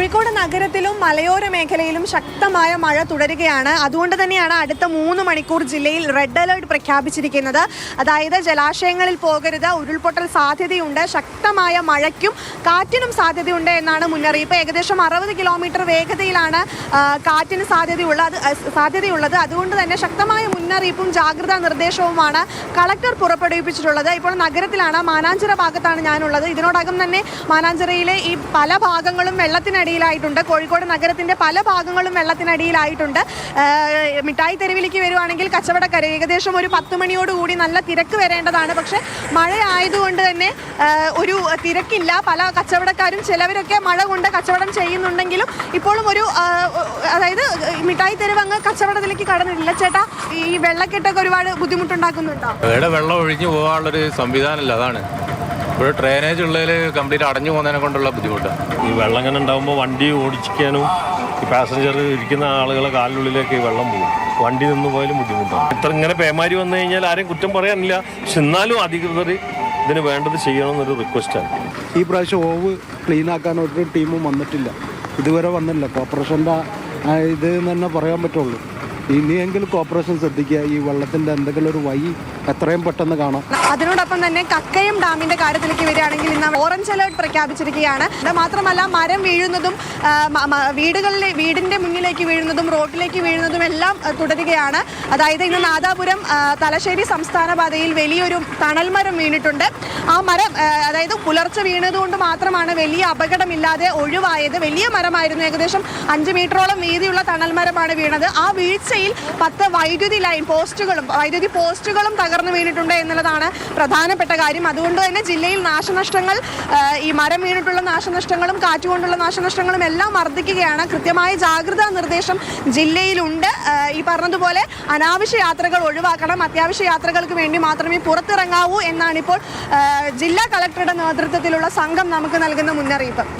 കോഴിക്കോട് നഗരത്തിലും മലയോര മേഖലയിലും ശക്തമായ മഴ തുടരുകയാണ്. അതുകൊണ്ട് തന്നെയാണ് അടുത്ത 3 മണിക്കൂർ ജില്ലയിൽ റെഡ് അലേർട്ട് പ്രഖ്യാപിച്ചിരിക്കുന്നത്. അതായത് ജലാശയങ്ങളിൽ പോകരുത്, ഉരുൾപൊട്ടൽ സാധ്യതയുണ്ട്, ശക്തമായ മഴയ്ക്കും കാറ്റിനും സാധ്യതയുണ്ട് എന്നാണ് മുന്നറിയിപ്പ്. ഏകദേശം 60 കിലോമീറ്റർ വേഗതയിലാണ് കാറ്റിന് സാധ്യതയുള്ളത്. അതുകൊണ്ട് തന്നെ ശക്തമായ മുന്നറിയിപ്പും ജാഗ്രതാ നിർദ്ദേശവുമാണ് കളക്ടർ പുറപ്പെടുവിപ്പിച്ചിട്ടുള്ളത്. ഇപ്പോൾ നഗരത്തിലാണ്, മാനാഞ്ചിറ ഭാഗത്താണ് ഞാനുള്ളത്. ഇതിനോടകം തന്നെ മാനാഞ്ചിറയിലെ ഈ പല ഭാഗങ്ങളും വെള്ളത്തിനടിയിലായിട്ടുണ്ട്. കോഴിക്കോട് നഗരത്തിന്റെ പല ഭാഗങ്ങളും വെള്ളത്തിനടിയിലായിട്ടുണ്ട്. മിഠായി തെരുവിലേക്ക് വരുവാണെങ്കിൽ കച്ചവടക്കാർ ഏകദേശം ഒരു 10 മണിയോടുകൂടി നല്ല തിരക്ക് വരേണ്ടതാണ്. പക്ഷെ മഴ ആയതുകൊണ്ട് തന്നെ ഒരു തിരക്കില്ല. പല കച്ചവടക്കാരും ചിലവരൊക്കെ മഴ കൊണ്ട് കച്ചവടം ചെയ്യുന്നുണ്ടെങ്കിലും ഇപ്പോഴും ഒരു അതായത് മിഠായി തെരുവ് അങ്ങ് കച്ചവടത്തിലേക്ക് കടന്നിട്ടില്ല. ചേട്ടാ, ഈ വെള്ളക്കെട്ടൊക്കെ ഒരുപാട് ബുദ്ധിമുട്ടുണ്ടാക്കുന്നുണ്ടോ? ഇവിടെ വെള്ളം ഒഴിഞ്ഞു പോകാനുള്ളൊരു സംവിധാനമില്ല. അതാണ് ഇവിടെ ഡ്രെയിനേജ് ഉള്ളതിൽ കംപ്ലീറ്റ് അടഞ്ഞു പോകുന്നതിനെ കൊണ്ടുള്ള ബുദ്ധിമുട്ടാണ്. ഈ വെള്ളം ഇങ്ങനെ ഉണ്ടാകുമ്പോൾ വണ്ടി ഓടിക്കാനും ഈ പാസഞ്ചർ ഇരിക്കുന്ന ആളുകളെ കാലിനുള്ളിലേക്ക് വെള്ളം പോകും. വണ്ടി നിന്ന് പോയാലും ബുദ്ധിമുട്ടാണ്. ഇങ്ങനെ പേമാരി വന്നു കഴിഞ്ഞാൽ ആരെയും കുറ്റം പറയാനില്ല. പക്ഷെ എന്നാലും അധികൃതർ ഇതിന് വേണ്ടത് ചെയ്യണമെന്നൊരു റിക്വസ്റ്റാണ്. ഈ പ്രാവശ്യം ഓവ് ക്ലീൻ ആക്കാൻ ഒരു ടീമും വന്നിട്ടില്ല, ഇതുവരെ വന്നില്ല. കോർപ്പറേഷൻ്റെ ഇത് തന്നെ പറയാൻ പറ്റുള്ളൂ. ഇനിയെങ്കിലും കോർപ്പറേഷൻ ശ്രദ്ധിക്കുക, ഈ വെള്ളത്തിൻ്റെ എന്തെങ്കിലും ഒരു വഴി എത്രയും പെട്ടെന്ന് കാണാം. അതിനോടൊപ്പം തന്നെ കക്കയം ഡാമിന്റെ കാര്യത്തിലേക്ക് വരികയാണെങ്കിൽ ഇന്ന് ഓറഞ്ച് അലേർട്ട് പ്രഖ്യാപിച്ചിരിക്കുകയാണ്. ഇത് മാത്രമല്ല, മരം വീഴുന്നതും വീടിന്റെ മുന്നിലേക്ക് വീഴുന്നതും റോഡിലേക്ക് വീഴുന്നതും എല്ലാം തുടരുകയാണ്. അതായത് ഇന്ന് നാദാപുരം തലശ്ശേരി സംസ്ഥാന പാതയിൽ വലിയൊരു തണൽമരം വീണിട്ടുണ്ട്. ആ മരം അതായത് പുലർച്ചെ വീണതുകൊണ്ട് മാത്രമാണ് വലിയ അപകടമില്ലാതെ ഒഴിവായത്. വലിയ മരമായിരുന്നു, ഏകദേശം 5 മീറ്ററോളം വീതിയുള്ള തണൽമരമാണ് വീണത്. ആ വീഴ്ചയിൽ 10 വൈദ്യുതി പോസ്റ്റുകളും തകർന്നു വീണിട്ടുണ്ട് എന്നുള്ളതാണ് പ്രധാനപ്പെട്ട കാര്യം. അതുകൊണ്ട് തന്നെ ജില്ലയിൽ നാശനഷ്ടങ്ങൾ, ഈ മരം വീണിട്ടുള്ള നാശനഷ്ടങ്ങളും കാറ്റുകൊണ്ടുള്ള നാശനഷ്ടങ്ങളും എല്ലാം വർദ്ധിക്കുകയാണ്. കൃത്യമായ ജാഗ്രതാ നിർദ്ദേശം ജില്ലയിലുണ്ട്. ഈ പറഞ്ഞതുപോലെ അനാവശ്യ യാത്രകൾ ഒഴിവാക്കണം, അത്യാവശ്യ യാത്രകൾക്ക് വേണ്ടി മാത്രമേ പുറത്തിറങ്ങാവൂ എന്നാണ് ഇപ്പോൾ ജില്ലാ കളക്ടറുടെ നേതൃത്വത്തിലുള്ള സംഘം നമുക്ക് നൽകുന്ന മുന്നറിയിപ്പ്.